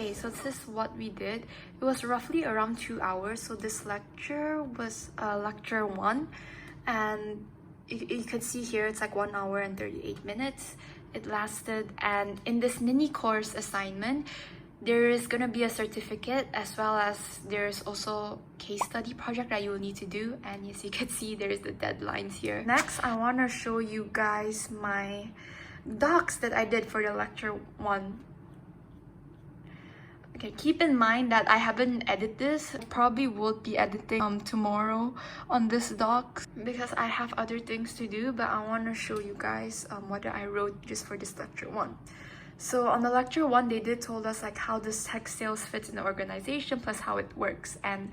Okay, so this is what we did. It was roughly around 2 hours. So this lecture was lecture 1, and you can see here it's like 1 hour and 38 minutes it lasted. And in this mini course assignment, there is gonna be a certificate, as well as there's also case study project that you will need to do, and as you can see, there's the deadlines here. Next, I want to show you guys my docs that I did for the lecture 1. Okay, keep in mind that I haven't edited this. I probably will be editing tomorrow on this doc because I have other things to do, but I want to show you guys what I wrote just for this lecture 1. So on the lecture 1, they did told us like how this tech sales fits in the organization plus how it works. And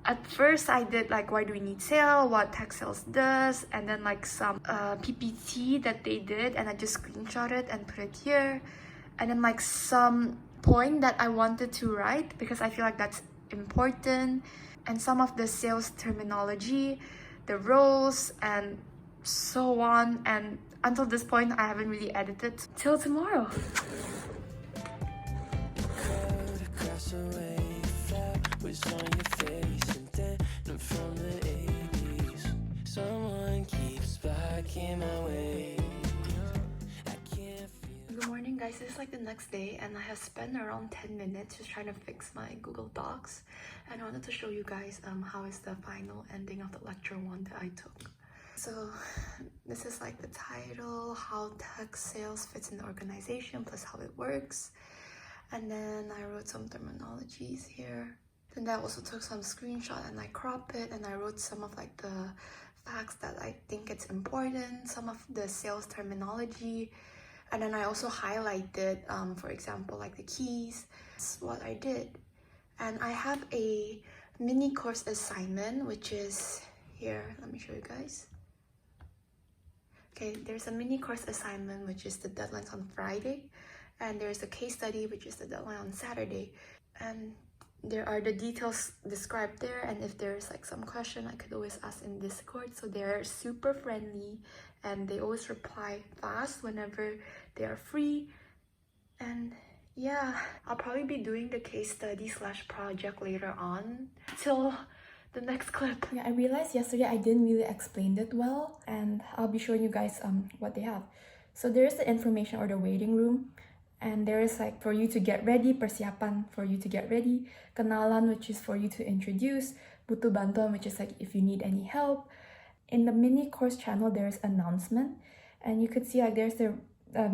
at first I did like why do we need sale, what tech sales does, and then like some PPT that they did, and I just screenshot it and put it here. And then like some point that I wanted to write because I feel like that's important, and some of the sales terminology, the roles, and so on. And until this point, I haven't really edited till tomorrow. Good morning guys, this is like the next day, and I have spent around 10 minutes just trying to fix my Google Docs, and I wanted to show you guys how is the final ending of the lecture 1 that I took. So this is like the title, how tech sales fits in the organization plus how it works. And then I wrote some terminologies here. Then I also took some screenshot and I cropped it, and I wrote some of like the facts that I think it's important, some of the sales terminology. And then I also highlighted, for example, like the keys. That's what I did. And I have a mini course assignment, which is here. Let me show you guys. Okay, there's a mini course assignment, which is the deadline's on Friday, and there's a case study, which is the deadline on Saturday. And there are the details described there, and if there's like some question, I could always ask in Discord. So they're super friendly, and they always reply fast whenever they are free. And yeah, I'll probably be doing the case study / project later on till the next clip. Yeah, I realized yesterday I didn't really explain it well, and I'll be showing you guys what they have. So there's the information or the waiting room, and there is like for you to get ready, persiapan for you to get ready, kenalan, which is for you to introduce, butuh bantuan, which is like if you need any help. In the mini course channel, there's announcement, and you could see like there's the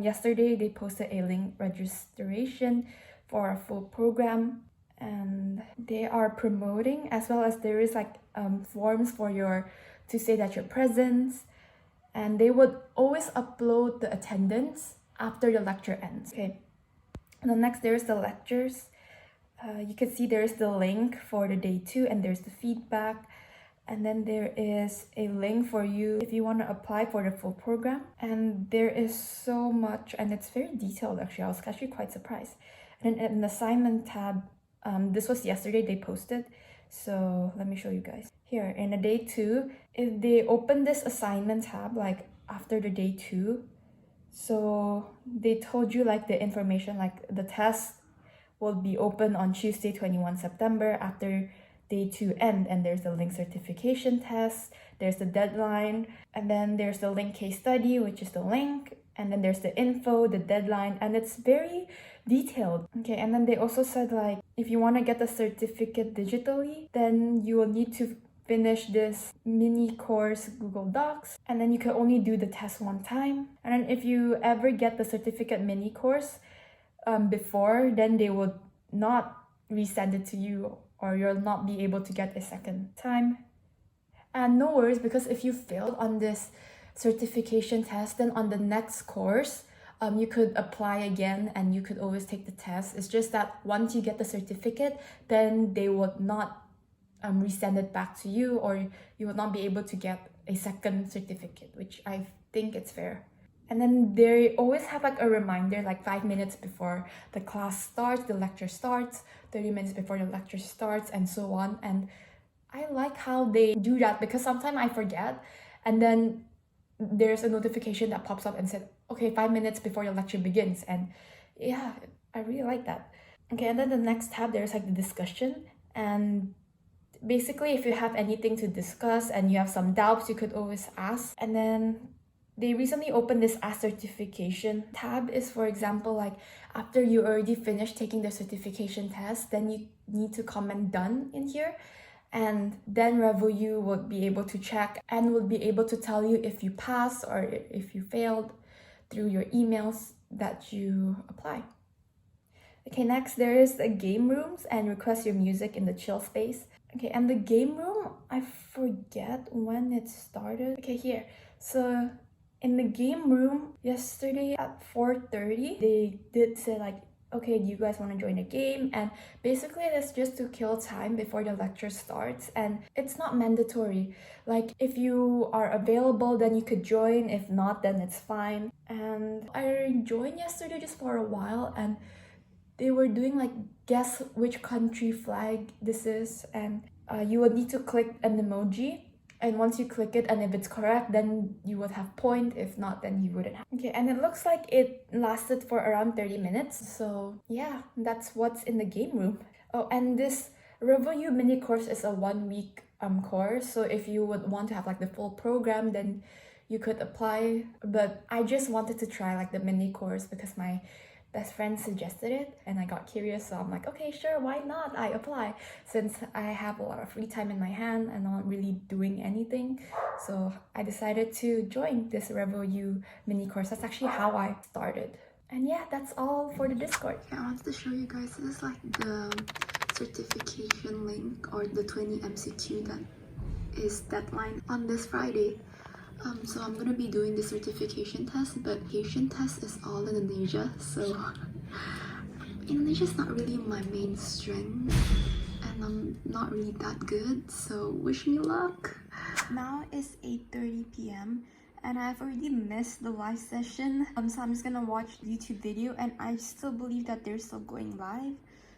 yesterday they posted a link registration for a full program, and they are promoting, as well as there is like forms for your to say that you're present, and they would always upload the attendance after the lecture ends. Okay, and then next there's the lectures. You can see there's the link for the day 2, and there's the feedback, and then there is a link for you if you want to apply for the full program. And there is so much, and it's very detailed actually. I was actually quite surprised. And then in the assignment tab, this was yesterday they posted, so let me show you guys. Here in the day 2, if they open this assignment tab like after the day 2, so they told you like the information, like the test will be open on Tuesday 21 September after day 2 end, and there's the link certification test, there's the deadline, and then there's the link case study, which is the link, and then there's the info, the deadline, and it's very detailed. Okay, and then they also said like if you want to get the certificate digitally, then you will need to finish this mini course Google Docs, and then you can only do the test 1 time. And then if you ever get the certificate mini course before, then they will not resend it to you, or you'll not be able to get a second time. And no worries, because if you failed on this certification test, then on the next course you could apply again, and you could always take the test. It's just that once you get the certificate, then they would not resend it back to you, or you would not be able to get a second certificate, which I think it's fair. And then they always have like a reminder like 5 minutes before the class starts, the lecture starts, 30 minutes before the lecture starts, and so on. And I like how they do that, because sometimes I forget, and then there's a notification that pops up and said, okay, 5 minutes before your lecture begins. And yeah, I really like that. Okay, and then the next tab, there's like the discussion. And basically, if you have anything to discuss and you have some doubts, you could always ask. And then they recently opened this Ask Certification tab. Is, for example, like after you already finished taking the certification test, then you need to comment done in here. And then RevoU would be able to check and would be able to tell you if you passed or if you failed through your emails that you apply. Okay, next there is the game rooms and request your music in the chill space. Okay, and the game room, I forget when it started. Okay, here. So in the game room yesterday at 4:30, they did say like, okay, do you guys want to join a game? And basically it's just to kill time before the lecture starts, and it's not mandatory. Like if you are available, then you could join. If not, then it's fine. And I joined yesterday just for a while, and they were doing like guess which country flag this is, and you would need to click an emoji, and once you click it and if it's correct, then you would have point. If not, then you wouldn't have. Okay, and it looks like it lasted for around 30 minutes. So yeah, that's what's in the game room. Oh, and this RevoU Mini Course is a 1 week course, so if you would want to have like the full program, then you could apply. But I just wanted to try like the mini course because my best friend suggested it and I got curious, so I'm like, okay, sure, why not? I apply, since I have a lot of free time in my hand and not really doing anything. So I decided to join this RevoU mini course. That's actually how I started. And yeah, that's all for the Discord. Yeah, I wanted to show you guys, this is like the certification link or the 20 MCQ that is deadline on this Friday. So I'm gonna be doing the certification test, but Asian test is all in Indonesia, so Indonesia's not really my main strength and I'm not really that good, so wish me luck. Now it's 8:30 p.m. and I've already missed the live session, so I'm just gonna watch the YouTube video, and I still believe that they're still going live,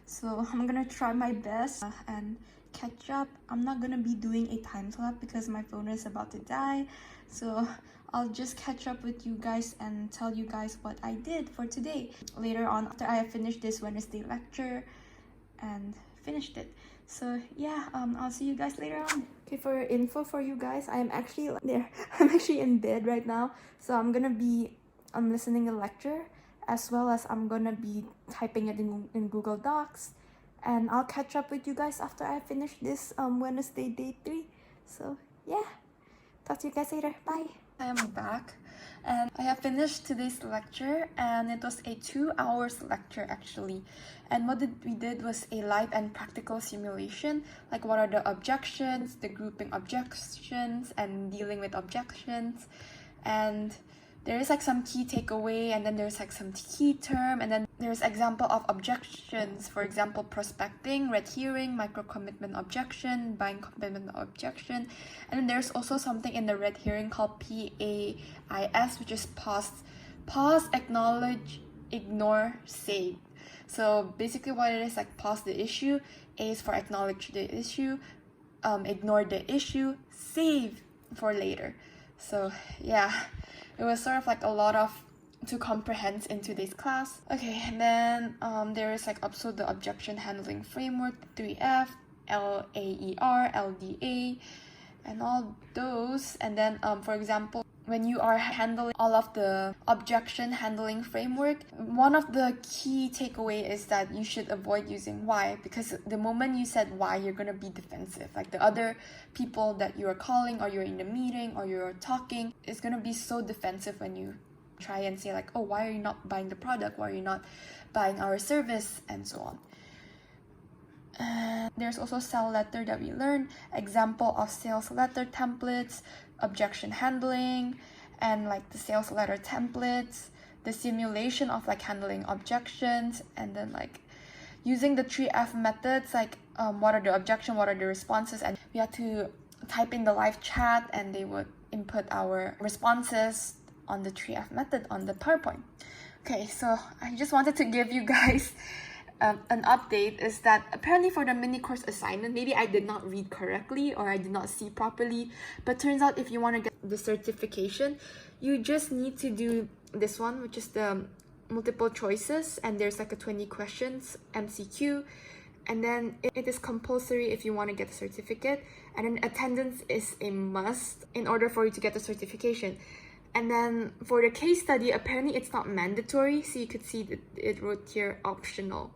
so I'm gonna try my best and catch up. I'm not gonna be doing a time lapse because my phone is about to die, so I'll just catch up with you guys and tell you guys what I did for today later on after I have finished this Wednesday lecture and finished it. So yeah, I'll see you guys later on. Okay, for info for you guys, I'm actually there. I'm actually in bed right now, so I'm gonna be listening a lecture, as well as I'm gonna be typing it in Google Docs, and I'll catch up with you guys after I finish this Wednesday day 3. So yeah, talk to you guys later. Bye. I am back and I have finished today's lecture, and it was a 2 hours lecture actually. And what we did was a live and practical simulation, like what are the objections, the grouping objections, and dealing with objections. And there is like some key takeaway, and then there's like some key term, and then there's example of objections, for example prospecting, red herring, micro commitment objection, buying commitment objection. And then there's also something in the red herring called PAIS, which is pause, acknowledge, ignore, save. So basically what it is, like pause the issue, A is for acknowledge the issue, ignore the issue, save for later. So yeah, it was sort of like a lot of to comprehend in today's class. Okay, and then there is like also the objection handling framework, 3F, LAER, LDA, and all those. And then for example, when you are handling all of the objection handling framework, one of the key takeaway is that you should avoid using why, because the moment you said why, you're gonna be defensive. Like the other people that you are calling, or you're in a meeting, or you're talking, is gonna be so defensive when you try and say like, oh, why are you not buying the product? Why are you not buying our service? And so on. And there's also sell letter that we learned, example of sales letter templates, objection handling, and like the sales letter templates, the simulation of like handling objections, and then like using the 3F methods, like what are the objection, what are the responses, and we had to type in the live chat and they would input our responses on the 3F method on the PowerPoint. Okay, so I just wanted to give you guys an update, is that apparently for the mini course assignment, maybe I did not read correctly or I did not see properly, but turns out if you want to get the certification, you just need to do this one, which is the multiple choices, and there's like a 20 questions MCQ, and then it is compulsory if you want to get the certificate, and then attendance is a must in order for you to get the certification. And then for the case study, apparently it's not mandatory, so you could see that it wrote here optional,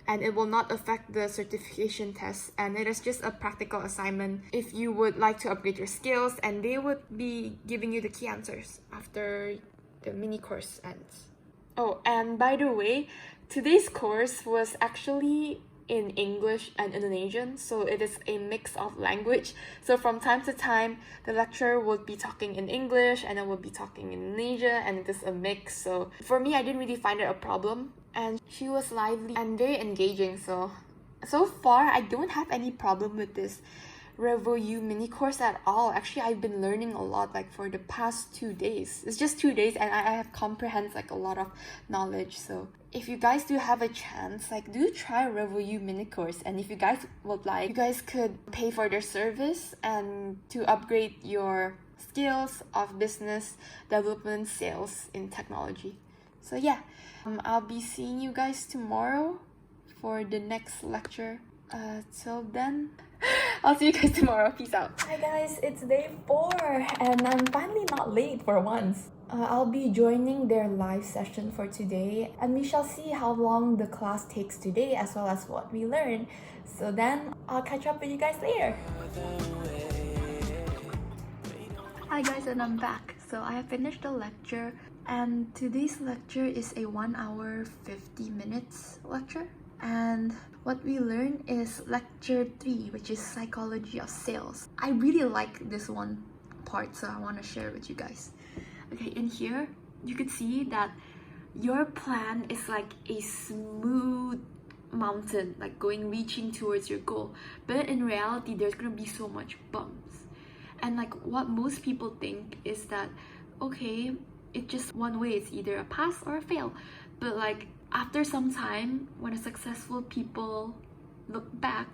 and it will not affect the certification test, and it is just a practical assignment if you would like to upgrade your skills, and they would be giving you the key answers after the mini course ends. Oh, and by the way, today's course was actually in English and Indonesian, so it is a mix of language. So from time to time, the lecturer would be talking in English and I would be talking in Indonesia, and it is a mix. So for me, I didn't really find it a problem, and she was lively and very engaging. So far, I don't have any problem with this RevoU Mini Course at all. Actually, I've been learning a lot like for the past 2 days. It's just 2 days and I have comprehended like a lot of knowledge. So if you guys do have a chance, like do try RevoU Mini Course, and if you guys would like, you guys could pay for their service and to upgrade your skills of business development, sales in technology. So yeah, I'll be seeing you guys tomorrow for the next lecture. Till then, I'll see you guys tomorrow. Peace out. Hi guys, it's day 4 and I'm finally not late for once. I'll be joining their live session for today, and we shall see how long the class takes today as well as what we learn. So then I'll catch up with you guys later. Hi guys, and I'm back. So I have finished the lecture, and today's lecture is a 1 hour 50 minutes lecture. And what we learn is lecture 3, which is psychology of sales. I really like this one part, so I want to share it with you guys. Okay, in here you could see that your plan is like a smooth mountain, like reaching towards your goal, but in reality there's gonna be so much bumps. And like what most people think is that, okay, it's just one way, it's either a pass or a fail. But like after some time, when successful people look back,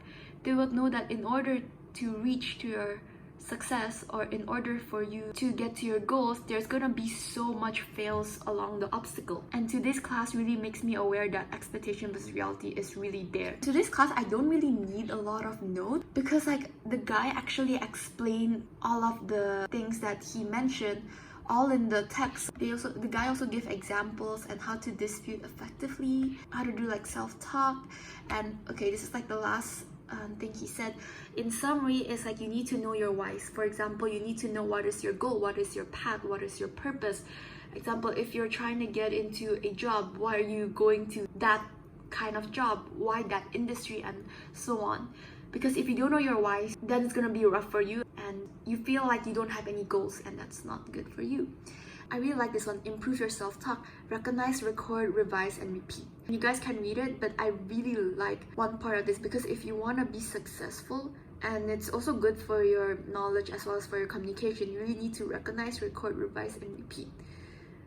they will know that in order to reach to your success, or in order for you to get to your goals, there's gonna be so much fails along the obstacle. And today's class really makes me aware that expectation versus reality is really there. Today's class, I don't really need a lot of notes, because like the guy actually explained all of the things that he mentioned all in the text. The guy also give examples and how to dispute effectively, how to do like self-talk. And okay, this is like the last thing he said. In summary, it's like you need to know your whys. For example, you need to know what is your goal, what is your path, what is your purpose. Example, if you're trying to get into a job, why are you going to that kind of job, why that industry, and so on. Because if you don't know your whys, then it's gonna be rough for you and you feel like you don't have any goals, and that's not good for you. I really like this one. Improve your self-talk. Recognize, record, revise, and repeat. You guys can read it, but I really like one part of this, because if you want to be successful, and it's also good for your knowledge as well as for your communication, you really need to recognize, record, revise, and repeat.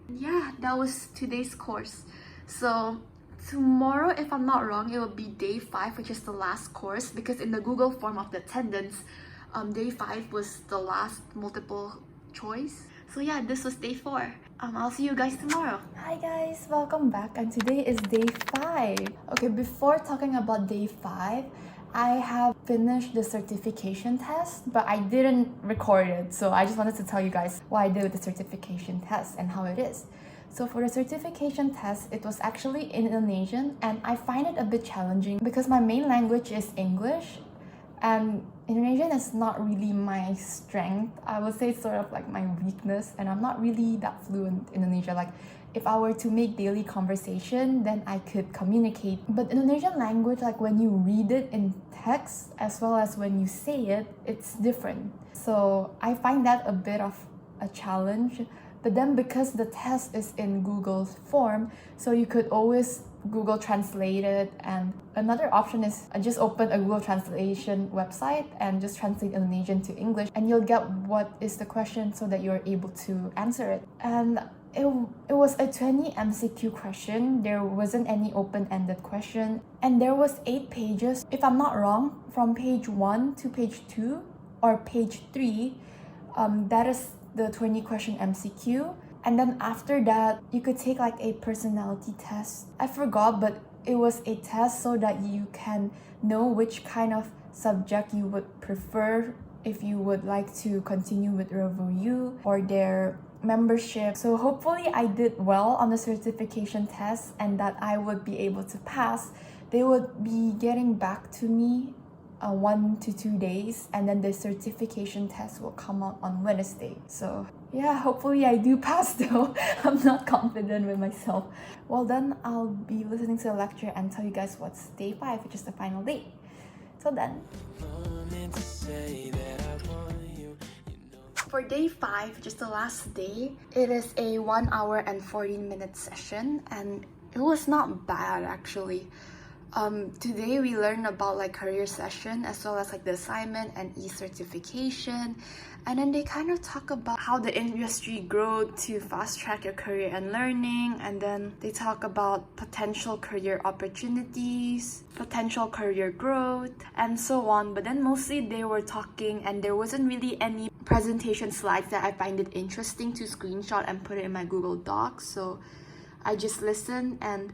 Yeah, that was today's course. So tomorrow, if I'm not wrong, it will be day 5, which is the last course, because in the Google form of the attendance, day 5 was the last multiple choice. So yeah, this was day 4. I'll see you guys tomorrow. Hi guys, welcome back, and today is day 5. Okay, before talking about day 5, I have finished the certification test, but I didn't record it, so I just wanted to tell you guys what I did with the certification test and how it is. So for the certification test, it was actually in Indonesian, and I find it a bit challenging because my main language is English, and Indonesian is not really my strength. I would say it's sort of like my weakness, and I'm not really that fluent in Indonesia. Like if I were to make daily conversation, then I could communicate. But Indonesian language, like when you read it in text as well as when you say it, it's different. So I find that a bit of a challenge. But then because the test is in Google's form, so you could always Google Translate it, and another option is just open a Google Translation website and just translate Indonesian to English, and you'll get what is the question so that you're able to answer it. And it was a 20 MCQ question. There wasn't any open-ended question, and there was 8 pages. If I'm not wrong, from page 1 to page 2 or page 3, that is the 20 question MCQ. And then after that, you could take like a personality test. I forgot, but it was a test so that you can know which kind of subject you would prefer if you would like to continue with RevoU or their membership. So hopefully I did well on the certification test and that I would be able to pass. They would be getting back to me 1 to 2 days, and then the certification test will come out on Wednesday. So yeah, hopefully I do pass though. I'm not confident with myself. Well then, I'll be listening to the lecture and tell you guys what's day 5, which is the final date. Till then. For day 5, which is the last day, it is a 1 hour and 14-minute session, and it was not bad actually. Today we learned about like career session as well as like the assignment and e-certification, and then they kind of talk about how the industry grew to fast track your career and learning, and then they talk about potential career opportunities, potential career growth, and so on. But then mostly they were talking and there wasn't really any presentation slides that I find it interesting to screenshot and put it in my Google Docs, so I just listened, and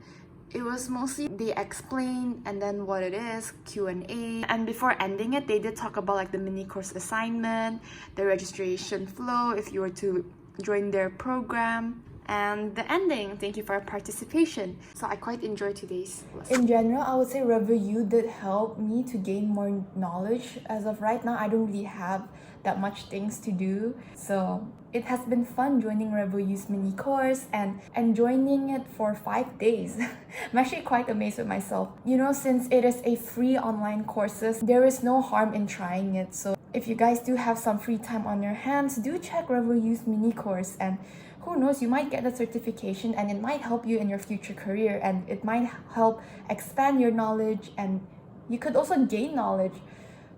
it was mostly they explained and then what it is, Q&A. And before ending it, they did talk about like the mini course assignment, the registration flow if you were to join their program, and the ending. Thank you for your participation. So I quite enjoyed today's lesson. In general, I would say RevoU did help me to gain more knowledge. As of right now, I don't really have that much things to do. So it has been fun joining RevoU's mini course and joining it for 5 days. I'm actually quite amazed with myself. You know, since it is a free online courses, there is no harm in trying it. So if you guys do have some free time on your hands, do check RevoU's mini course, and who knows, you might get the certification and it might help you in your future career, and it might help expand your knowledge, and you could also gain knowledge.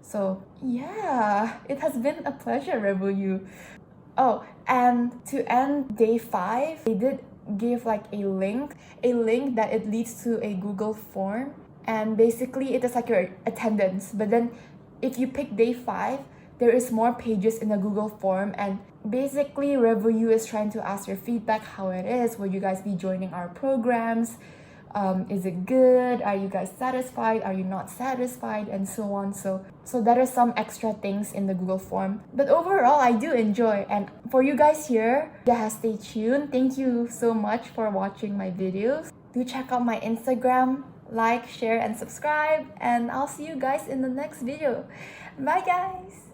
So yeah, it has been a pleasure, RevoU. Oh, and to end day 5, they did give like a link that it leads to a Google form, and basically it is like your attendance. But then if you pick day 5, there is more pages in the Google form, and basically RevoU is trying to ask your feedback, how it is, will you guys be joining our programs, is it good, are you guys satisfied, are you not satisfied, and so on. So there are some extra things in the Google form, but overall I do enjoy. And for you guys here, yeah, stay tuned. Thank you so much for watching my videos. Do check out my Instagram, like, share, and subscribe, and I'll see you guys in the next video. Bye guys.